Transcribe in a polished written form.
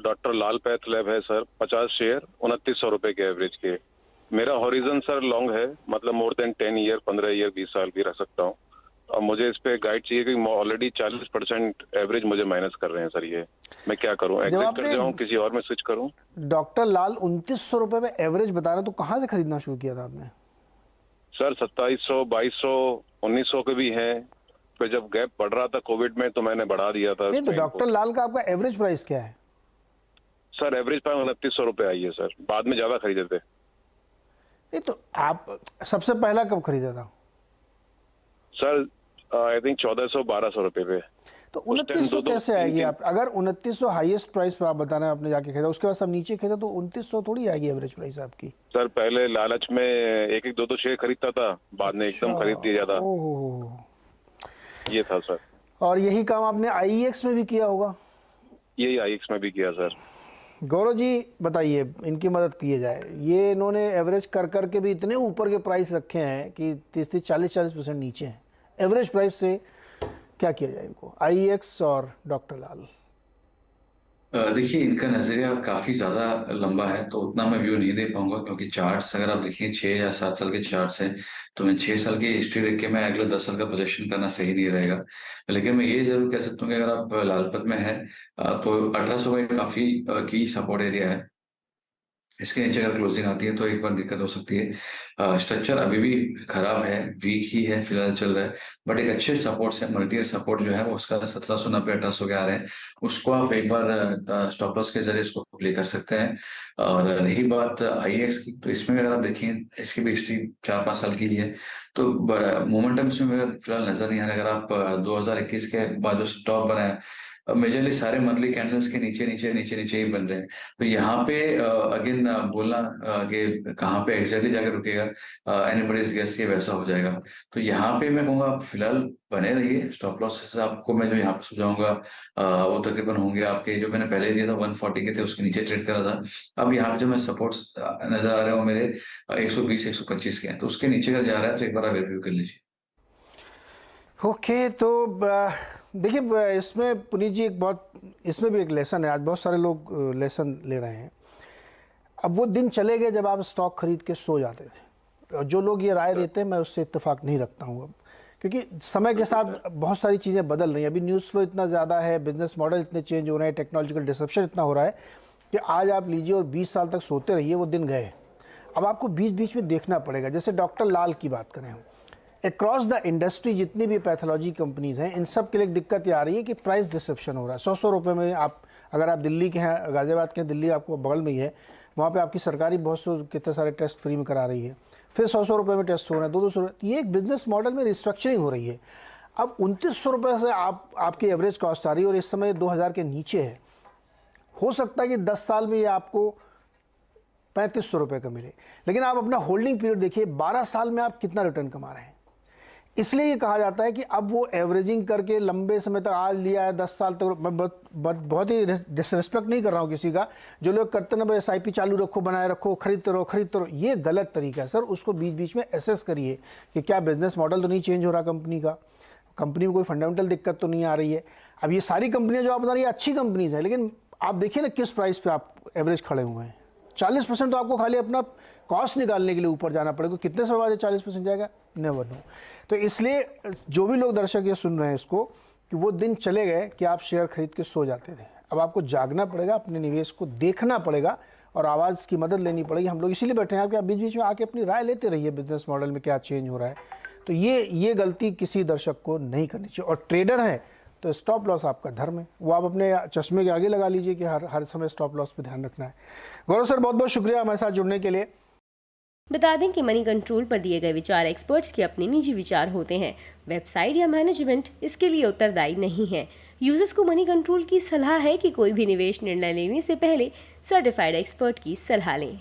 Doctor लाल path lab है sir, 50 share 2900 रुपए के एवरेज के। मेरा हॉरिजन सर लॉन्ग है, मतलब मोर देन 10 ईयर, 15 ईयर, 20 साल भी रह सकता हूँ। और मुझे इस पे गाइड चाहिए कि ऑलरेडी 40% एवरेज मुझे माइनस कर रहे हैं सर। ये मैं क्या करूँ, एग्जिट कर जाऊँ, किसी और में स्विच करूँ? डॉक्टर लाल 2900 रुपए में एवरेज बता रहे, तो कहाँ से खरीदना शुरू किया था आपने? सर 2700, 2200, 1900 के भी हैं। फिर जब गैप बढ़ रहा था कोविड में तो मैंने बढ़ा दिया था। नहीं, तो डॉक्टर लाल का आपका एवरेज प्राइस क्या है? सर एवरेज प्राइस 2900 रुपए आई है सर, बाद में ज्यादा खरीदे थे। नहीं, तो आप सबसे पहला कब खरीदा था? सर आई थिंक 1400, 1200 रुपए पे। तो 2900 कैसे आएगी? आप अगर 2900 हाईएस्ट प्राइस पे आप बता रहे हैं आपने जाके खरीदा, उसके बाद सब नीचे खरीदा, तो 2900 थोड़ी आएगी एवरेज प्राइस आपकी। सर पहले लालच में एक एक दो दो शेयर खरीदता था, बाद में एकदम खरीद दिया ज्यादा। ये था सर। और यही काम आपने आईईएक्स में भी किया होगा? यही आईईएक्स में भी किया सर। गौरव जी बताइए, इनकी मदद की जाए। ये इन्होंने एवरेज कर करके भी इतने ऊपर के प्राइस रखे हैं कि 30-40% नीचे हैं एवरेज प्राइस से। क्या किया जाए इनको, आईईएक्स और डॉक्टर लाल? देखिए, इनका नजरिया काफी ज्यादा लंबा है, तो उतना मैं व्यू नहीं दे पाऊंगा, क्योंकि चार्ट्स अगर आप देखें 6 या 7 साल के चार्ट्स हैं, तो मैं 6 साल की हिस्ट्री देख के मैं अगले 10 साल का प्रोजेक्शन करना सही नहीं रहेगा। लेकिन मैं ये जरूर कह सकता हूँ कि अगर आप लालपत में है तो 1800 का काफी की सपोर्ट एरिया है। इसके नीचे अगर क्लोजिंग आती है तो एक बार दिक्कत हो सकती है। स्ट्रक्चर अभी भी खराब है, वीक ही है, फिलहाल चल रहा है, बट एक अच्छे सपोर्ट से मल्टी सपोर्ट जो है वो उसका 1790, 1800 के आ रहे हैं। उसको आप एक बार स्टॉप लॉस के जरिए इसको प्ले कर सकते हैं। और रही बात आईएक्स की, तो इसमें अगर आप देखें, इसकी भी हिस्ट्री 4-5 साल की ही है, तो मोमेंटम इसमें मेरा फिलहाल नजर नहीं आ रहा। अगर आप 2021 के बाद जो स्टॉप बनाया, मेजरली सारे मंथली कैंडल्स के नीचे नीचे नीचे नीचे ही बन रहे हैं। तो यहाँ पे अगेन बोलना कि कहाँ पे एग्जैक्टली जाकर रुकेगा, एनीबॉडीज गेस के वैसा हो जाएगा। तो यहाँ पे मैं कहूँगा आप फिलहाल बने रहिए। स्टॉप लॉस आपको मैं जो यहाँ पे सुझाऊंगा वो तकरीबन होंगे आपके, जो मैंने पहले दिया था 140 के थे, उसके नीचे ट्रेड करा था। अब यहाँ पे जो मैं सपोर्ट्स नजर आ रहे हो मेरे 120, 125 के हैं, तो उसके नीचे का जा रहा है, तो एक बार आप रिव्यू कर लीजिए। ओके, तो देखिए इसमें पुनीत जी इसमें भी एक लेसन है। आज बहुत सारे लोग लेसन ले रहे हैं। अब वो दिन चले गए जब आप स्टॉक खरीद के सो जाते थे। और जो लोग ये राय देते हैं, मैं उससे इत्तेफाक नहीं रखता हूँ अब, क्योंकि समय के साथ बहुत सारी चीज़ें बदल रही हैं। अभी न्यूज़ फ्लो इतना ज़्यादा है, बिजनेस मॉडल इतने चेंज हो रहे हैं, टेक्नोलॉजिकल डिसरप्शन इतना हो रहा है कि आज आप लीजिए और 20 साल तक सोते रहिए, वो दिन गए। अब आपको बीच बीच में देखना पड़ेगा। जैसे डॉक्टर लाल की बात करें हम, अक्रॉस द इंडस्ट्री जितनी भी पैथोलॉजी कंपनीज हैं, इन सब के लिए दिक्कत ये आ रही है कि प्राइस डिसेप्शन हो रहा है। 100 रुपये में आप, अगर आप दिल्ली के हैं, गाजियाबाद के हैं, दिल्ली आपको बगल में ही है, वहाँ पे आपकी सरकारी बहुत से कितने सारे टेस्ट फ्री में करा रही है, फिर 100 रुपये में टेस्ट हो रहे हैं, 200 रुपये। ये एक बिजनेस मॉडल में रिस्ट्रक्चरिंग हो रही है। अब 2900 रुपये से आपकी एवरेज कॉस्ट आ रही है और इस समय 2000 के नीचे है। हो सकता है कि 10 साल में ये आपको 3500 रुपये का मिले, लेकिन आप अपना होल्डिंग पीरियड देखिए, 12 साल में आप कितना रिटर्न कमा रहे हैं। इसलिए ये कहा जाता है कि अब वो एवरेजिंग करके लंबे समय तक आज लिया है, 10 साल तक। मैं बहुत ही डिसरिस्पेक्ट नहीं कर रहा हूँ किसी का। जो लोग करते ना, भाई SIP चालू रखो, बनाए रखो, खरीदते रहो, ये गलत तरीका है सर। उसको बीच बीच में एसेस करिए कि क्या बिजनेस मॉडल तो नहीं चेंज हो रहा कंपनी का, कंपनी में कोई फंडामेंटल दिक्कत तो नहीं आ रही है। अब ये सारी कंपनियाँ जो आप बता रही है अच्छी कंपनीज हैं, लेकिन आप देखिए ना किस प्राइस पर आप एवरेज खड़े हुए हैं। 40% तो आपको खाली अपना कॉस्ट निकालने के लिए ऊपर जाना पड़ेगा। कितने समय बाद 40% जाएगा, नेवर नो। तो इसलिए जो भी लोग दर्शक ये सुन रहे हैं इसको, कि वो दिन चले गए कि आप शेयर खरीद के सो जाते थे। अब आपको जागना पड़ेगा, अपने निवेश को देखना पड़ेगा और आवाज़ की मदद लेनी पड़ेगी। हम लोग इसीलिए बैठे हैं कि आप बीच बीच में आके अपनी राय लेते रहिए, बिजनेस मॉडल में क्या चेंज हो रहा है। तो ये गलती किसी दर्शक को नहीं करनी चाहिए। और ट्रेडर है तो स्टॉप लॉस आपका धर्म है, वो आप अपने चश्मे के आगे लगा लीजिए कि हर समय स्टॉप लॉस पे ध्यान रखना है। गौरव सर, बहुत बहुत शुक्रिया हमारे साथ जुड़ने के लिए। बता दें कि मनी कंट्रोल पर दिए गए विचार एक्सपर्ट्स के अपने निजी विचार होते हैं। वेबसाइट या मैनेजमेंट इसके लिए उत्तरदायी नहीं है। यूजर्स को मनी कंट्रोल की सलाह है कि कोई भी निवेश निर्णय लेने से पहले सर्टिफाइड एक्सपर्ट की सलाह लें।